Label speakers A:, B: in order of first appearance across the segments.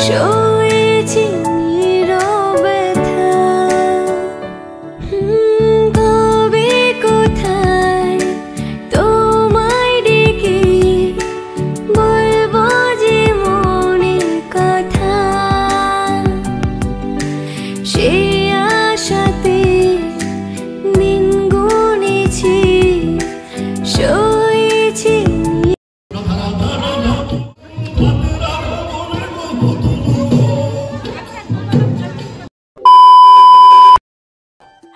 A: সয়েছি নীরবে কবে কোথায় তোমায় ডেকে বলবো যে মনের কথা, সে আশাতে দিন গুনেছি সয়েছি।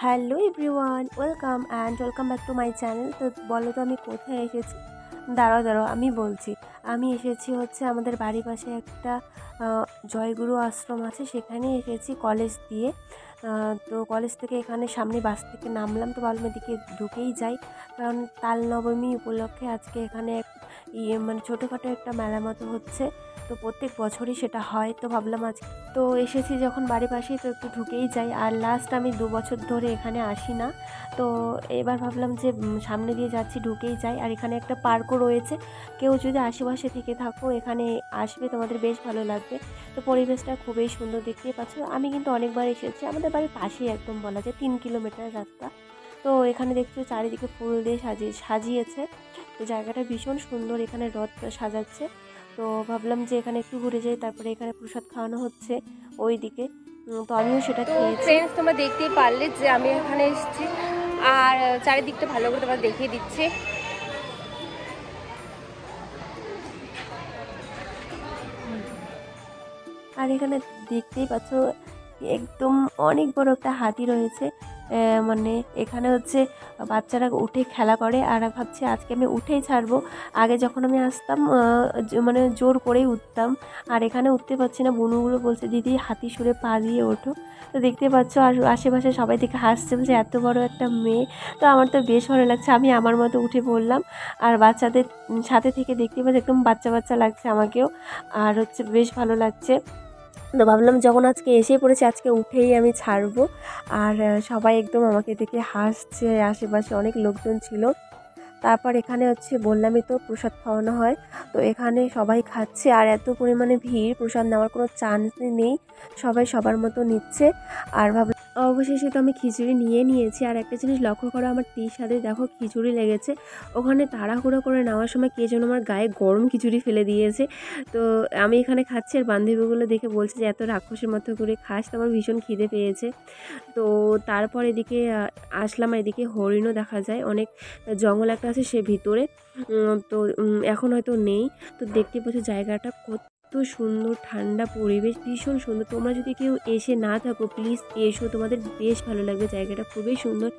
A: Hello everyone, welcome back to my channel. তো বলো তো আমি কোথায় এসেছি? দাঁড়াও আমি বলছি। আমি এসেছি হচ্ছে আমাদের বাড়ির পাশে একটা জয়গুরু আশ্রম আছে, সেখানে এসেছি কলেজ দিয়ে। তো কলেজ থেকে এখানে সামনে বাস থেকে নামলাম, তো ভাবলাম এদিকে ঢুকেই যাই, কারণ তাল নবমী উপলক্ষে আজকে এখানে মানে ছোটোখাটো একটা মেলা মতো হচ্ছে। তো প্রত্যেক বছরই সেটা হয়, তো ভাবলাম আজ তো এসেছি যখন বাড়ির পাশেই, তো একটু ঢুকেই যাই। আর লাস্ট আমি 2 বছর ধরে এখানে আসি না, তো এবার ভাবলাম যে সামনে দিয়ে যাচ্ছি, ঢুকেই যাই। আর এখানে একটা পার্কও রয়েছে, কেউ যদি আশেপাশে থেকে থাকো এখানে আসবে, তোমাদের বেশ ভালো লাগবে। তো পরিবেশটা খুবই সুন্দর, দেখতেই পাচ্ছ। আমি কিন্তু অনেকবার এসেছি, আমাদের বাড়ির পাশেই একদম বলা যায় 3 কিলোমিটার রাস্তা। তো এখানে দেখছো চারিদিকে ফুল দিয়ে সাজিয়েছে, তো জায়গাটা ভীষণ সুন্দর। এখানে রথ সাজাচ্ছে, তো ভাবলাম যে এখানে একটু ঘুরে যাই। তারপরে এখানে প্রসাদ খাওয়ানো হচ্ছে ওইদিকে, তো আমিও সেটা খেয়েছি।
B: ফ্রেন্ডস, তোমরা দেখতেই পারলে যে আমি এখানে এসেছি, আর চারিদিকটা ভালো করে তোমরা দেখিয়ে দিচ্ছি।
A: আর এখানে দেখতেই পাচ্ছ একদম অনেক বড় একটা হাতি রয়েছে। মানে এখানে হচ্ছে বাচ্চারা উঠে খেলা করে, আর ভাবছি আজকে আমি উঠেই ছাড়বো। আগে যখন আমি আসতাম মানে জোর করেই উঠতাম, আর এখানে উঠতে পারছি না। বুনুগুলো বলছে দিদি হাতি সুরে পা দিয়ে ওঠো। তো দেখতে পাচ্ছ, আর আশেপাশে সবাই দেখে হাসছে, বলছে এত বড় একটা মেয়ে। তো আমার তো বেশ ভালো লাগছে, আমি আমার মতো উঠে পড়লাম। আর বাচ্চাদের সাথে থেকে দেখতে পাচ্ছি একদম বাচ্চা বাচ্চা লাগছে আমাকেও, আর হচ্ছে বেশ ভালো লাগছে। তো ভাবলাম যখন আজকে এসে পড়েছি, আজকে উঠেই আমি ছাড়বো। আর সবাই একদম আমাকে দেখে হাসছে, আশেপাশে অনেক লোকজন ছিল। তারপর এখানে হচ্ছে বললামই তো প্রসাদ খাওয়ানো হয়, তো এখানে সবাই খাচ্ছে। আর এত পরিমাণে ভিড়, প্রসাদ নেওয়ার কোনো চান্সই নেই, সবাই সবার মতো নিচ্ছে। আর ভাবলাম অবশেষে তো আমি খিচুড়ি নিয়েছি। আর একটা জিনিস লক্ষ্য করো, আমার টির সাথে দেখো খিচুড়ি লেগেছে। ওখানে তাড়াহুড়ো করে নেওয়ার সময় কে যেন আমার গায়ে গরম খিচুড়ি ফেলে দিয়েছে। তো আমি এখানে খাচ্ছি, আর বান্ধবীগুলো দেখে বলছে যে এত রাক্ষসের মতো করে খাস। তো আমার ভীষণ খিদে পেয়েছে। তো তারপর এদিকে আসলাম, এদিকে হরিণও দেখা যায়, অনেক জঙ্গল একটা আছে সে ভিতরে। তো এখন হয়তো নেই। তো দেখতে পাচ্ছ জায়গাটা কত সুন্দর, ঠান্ডা পরিবেশ, ভীষণ সুন্দর। তোমরা যদি কেউ এসে না থাকো প্লিজ এসো, তোমাদের বেশ ভালো লাগবে, জায়গাটা খুবই সুন্দর।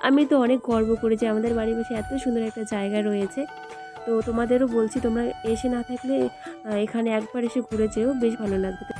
A: আমি তো অনেক গর্ব করি যে আমাদের বাড়ির পাশে এত সুন্দর একটা জায়গা রয়েছে। তো তোমাদেরও বলছি, তোমরা এসে না থাকলে এখানে একবার এসে ঘুরে যেও, বেশ ভালো লাগবে।